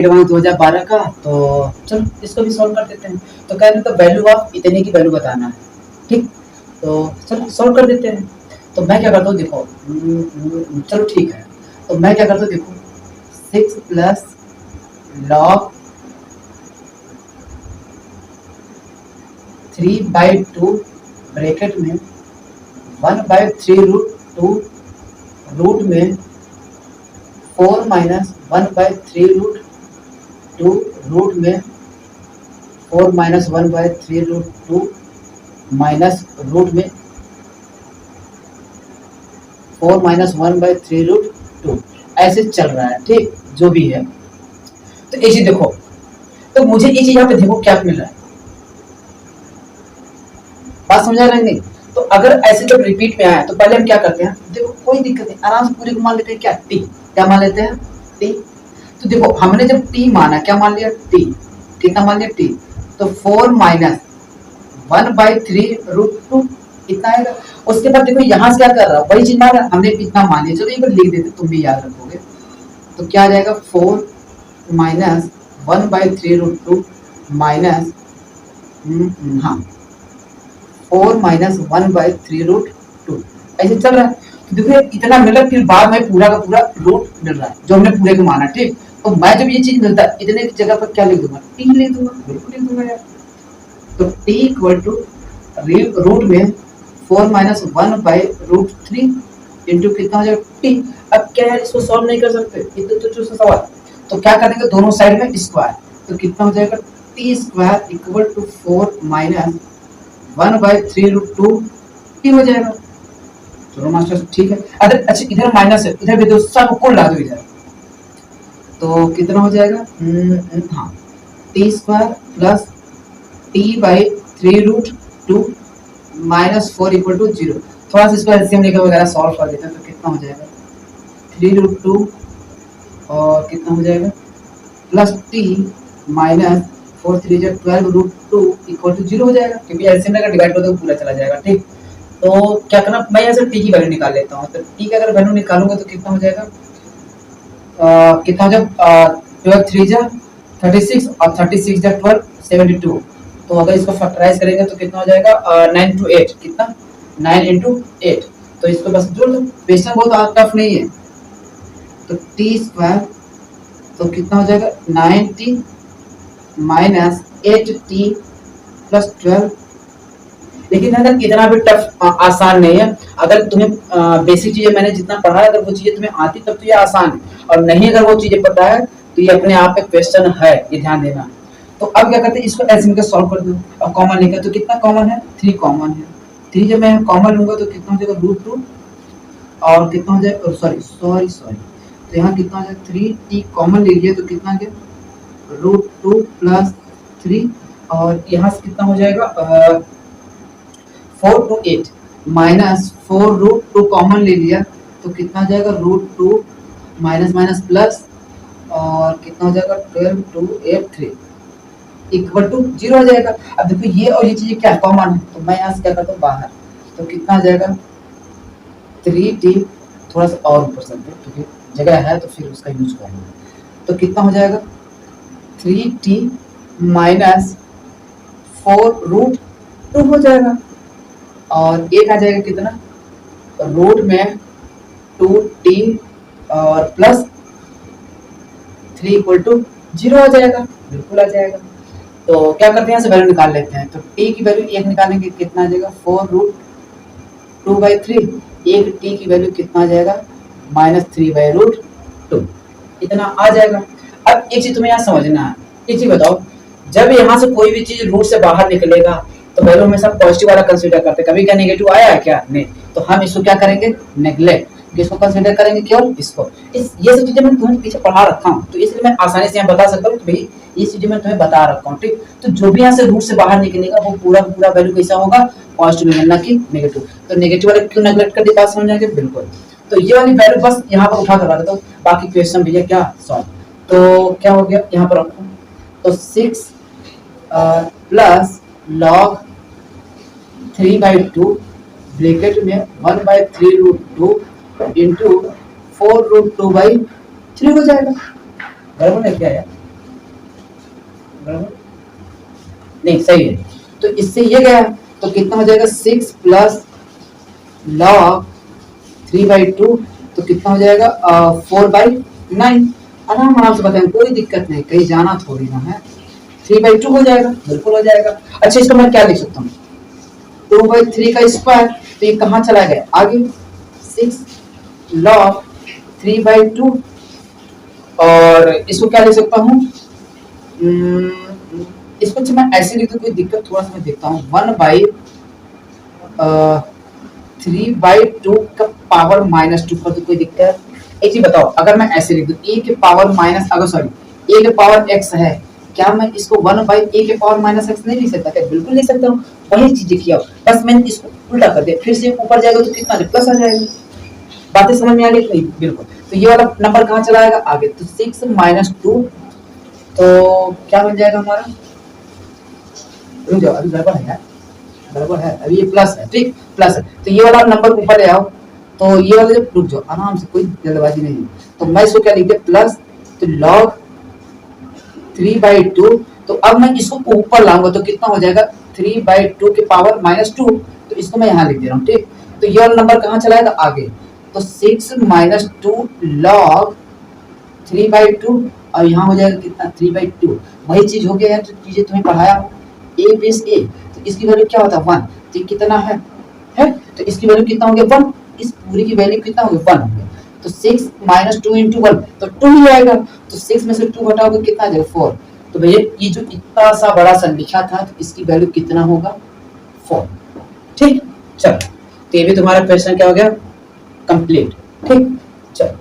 Advance 2012 का। तो चलो इसको भी सॉल्व कर देते हैं। तो कह रहे तो वैल्यू ऑफ इतने की वैल्यू बताना है, ठीक। तो चलो सॉल्व कर देते हैं। तो मैं क्या करता हूँ देखो, चलो ठीक है। तो मैं क्या करता हूँ देखो, 6 प्लस लॉग 3/2 ब्रैकेट में 1/3 रूट 2 रूट में 4 माइनस 1/3 रूट 2 रूट में 4 माइनस 1/3 रूट 2 माइनस रूट में 4 माइनस 1/3 रूट 2 ऐसे चल रहा है, ठीक, जो भी है। तो ये चीज देखो, तो मुझे ये चीज यहाँ पे देखो क्या मिल रहा है, बात समझा रहे नहीं। तो अगर ऐसे जब रिपीट में आया तो पहले हम क्या करते हैं, देखो कोई दिक्कत नहीं, आराम से पूरे को मान लेते हैं क्या, टी। क्या मान लेते हैं, टी। तो देखो हमने जब टी माना, क्या मान लिया, टी। कितना मान लिया, टी। तो 4 माइनस 1/3 रूट 2 इतना आएगा। उसके बाद देखो यहाँ से क्या कर रहा है, वही चीज मान रहा, हमने इतना मान लिया। चलो एक बार लिख देते, तुम भी याद रखोगे। तो क्या आ जाएगा, 4 माइनस 1/3 रूट 2 माइनस, हाँ 4 माइनस 1/3 रूट 2 ऐसे चल रहा है। तो देखो इतना मिला, फिर बाद में पूरा का पूरा रूट मिल रहा है जो हमने पूरे को माना, ठीक। तो मैं जब ये चीज मिलता है इतने की जगह पर क्या लिख दूंगा, टी लिख दूंगा, बिल्कुल लिख दूंगा यार। तो टी इक्वल टू रूट में 4 माइनस 1/√3 इंटू कितना हो जाएगा, टी। अब क्या है, इसको सॉल्व नहीं कर सकते, इतना तो सवाल। तो क्या करेंगे, दोनों साइड में स्क्वायर। तो कितना हो जाएगा, t square equal to 4 minus 1/3 root 2 t हो जाएगा। चलो मास्टर ठीक है। अगर अच्छा इधर माइनस है, इधर भी दो, सब को ला दो इधर। तो कितना हो जाएगा, हाँ t square plus t/3√2 minus 4 equal to 0। थोड़ा सा इसको एलसीएम लेकर वगैरह सॉल्व कर देते हैं। तो कितना हो जाएगा, 3√2 और कितना हो जाएगा plus t minus 4 3 12√2 equal to 0 हो जाएगा, क्योंकि एलसीएम लेकर डिवाइड कर दो पूरा चला जाएगा, ठीक। तो क्या करना, मैं यहाँ से टी की वैल्यू निकाल लेता हूँ। तो टी की अगर वैल्यू निकालूंगा तो कितना हो जाएगा, कितना हो जाएगा, 12 3 जा 36 और 36 जा 12 72। तो अगर इसको फैक्टराइज करेंगे तो कितना हो जाएगा, 9 to 8, कितना 9 into 8। तो इसको बस जोड़ दो, क्वेश्चन बहुत टफ नहीं है। तो टी स्क्वायर तो कितना हो जाएगा, 9t माइनस 8t प्लस 12। लेकिन अगर इतना भी टफ आसान नहीं है। अगर तुम्हें बेसिक चीजें मैंने जितना पढ़ा है, अगर वो चीजें तुम्हें आती तब तो ये आसान है, और नहीं अगर वो चीजें पता है तो ये अपने आप में क्वेश्चन है, ये ध्यान देना। तो अब क्या करते हैं, इसको एलसीएम का सॉल्व कर दो। अब कॉमन लेकर तो कितना कॉमन है, 3 कॉमन है। 3 जब मैं कॉमन लूंगा तो कितना हो जाएगा, √2 और कितना हो जाएगा, सॉरी तो यहाँ कितना हो जाएगा, 3t कॉमन ले लिया तो कितना गया, √2 प्लस 3 और यहाँ से कितना हो जाएगा, 4 to 8 माइनस 4√2 कॉमन ले लिया तो कितना हो जाएगा, √2 माइनस माइनस प्लस और कितना हो जाएगा, 12 to 8 3 इक्वल टू 0 हो जाएगा। अब देखो ये और ये चीजें क्या कॉमन है, तो मैं यहाँ से क्या करता हूँ बाहर। तो कितना हो जाएगा, 3t, थोड़ा सा और ऊपर चलते हैं क्योंकि जगह है तो फिर उसका यूज करेंगे। तो कितना हो जाएगा, 3t माइनस 4√2 हो जाएगा और एक आ जाएगा कितना, रूट में 2t और प्लस 3 इक्वल टू 0 हो जाएगा, बिल्कुल आ जाएगा। तो क्या करते हैं, यहाँ से वैल्यू निकाल लेते हैं। तो t की वैल्यू 1 निकालेंगे, कितना आ जाएगा, 4√2/3। एक t की वैल्यू कितना आ जाएगा, -3/√2, इतना आ जाएगा। अब एक चीज तुम्हें यहाँ समझना है, एक चीज बताओ, जब यहाँ से कोई भी चीज रूट से बाहर निकलेगा तो वैल्यू हमेशा पॉजिटिव वाला कंसीडर करते हैं, कभी क्या नेगेटिव आया है क्या, नहीं। तो हम इसको क्या करेंगे, नेग्लेक्ट, किसको कंसीडर करेंगे, केवल इसको। ये सब चीजें मैं तुम्हें पीछे पढ़ा रखा हूँ, तो इसलिए मैं आसानी से यहाँ बता सकता हूँ कि भाई ये चीजें मैं तुम्हें बता रखा हूँ, ठीक। तो जो भी यहाँ से रूट से बाहर निकलेगा वो पूरा पूरा वैल्यू कैसा होगा, पॉजिटिव मिलना की नेगेटिव। तो नेगेटिव वाले क्यों नेग्लेक्ट कर दी, बात समझ आएगी, बिल्कुल। तो ये वाली वैल्यू बस यहाँ पर उठा कर रख दो, बाकी क्वेश्चन भैया क्या सॉल्व। तो क्या हो गया, यहाँ पर रखो। तो 6 प्लस लॉग 3/2 ब्रैकेट में 1/3√2 इंटू 4√2/3 हो जाएगा, बराबर है क्या यार। बराबर नहीं सही है। तो इससे ये गया तो कितना हो जाएगा 6 प्लस log 3/2 तो कितना हो जाएगा 4/9। आराम से बताएं कोई दिक्कत नहीं, कहीं जाना थोड़ी ना है। 3/2 हो जाएगा, बिल्कुल हो जाएगा। अच्छा इसको मैं क्या लिख सकता हूँ 2/3 का स्क्वायर, तो ये कहाँ चला गया आगे 6 log 3/2 और इसको क्या लिख सकता हूँ इसको मैं ऐसे लिख दूं कोई दिक्कत, थोड़ा सा मैं देखता हूँ 1/3/2 का पावर -2 कर दो कोई दिक्कत। एक चीज बताओ अगर मैं ऐसे लिख दूं a के पावर माइनस अगर सॉरी a के पावर x है, क्या मैं इसको 1/a के पावर -x नहीं लिख सकता? क्या बिल्कुल लिख सकता हूँ। वही चीजें किया बस मैंने इसको उल्टा कर दिया, फिर से ऊपर जाएगा तो कितना प्लस आ जाएगा। बातें समझ में आ गई नहीं? बिल्कुल। तो ये वाला नंबर कहाँ चला जाएगा आगे, तो 6 - 2 तो क्या बन जाएगा हमारा, रुक जाओ अभी गड़बड़ है यार, गड़बड़ है अभी, ये प्लस है ठीक, प्लस है तो ये वाला नंबर ऊपर ले आओ। तो ये वाला जब रुक जाओ आराम से, कोई जल्दबाजी नहीं है। तो मैं इसको क्या लिख दिया प्लस, तो log 3/2 तो अब मैं इसको ऊपर लाऊंगा तो कितना हो जाएगा 3/2 के पावर -2 तो इसको मैं यहाँ लिख दे रहा हूँ ठीक। तो ये वाला नंबर कहाँ चला जाएगा आगे, तो 6 - 2 log 3/2 और यहाँ हो जाएगा कितना 3/2। वही चीज हो गया यार जो चीजें तुम्हें पढ़ाया a बेस a, तो इसकी वैल्यू क्या होता है 1, तो ये कितना है तो इसकी वैल्यू कितना हो गया 1, इस पूरी की वैल्यू कितना हो गया 1 हो गया। तो 6 - 2 × 1 तो 2 ही आएगा, तो 6 में से 2 घटाओगे कितना आ जाएगा 4। तो भैया ये जो इतना सा बड़ा सा लिखा था तो इसकी वैल्यू कितना होगा 4 ठीक। चलो तो ये भी तुम्हारा क्वेश्चन क्या हो गया कंप्लीट ठीक। चलो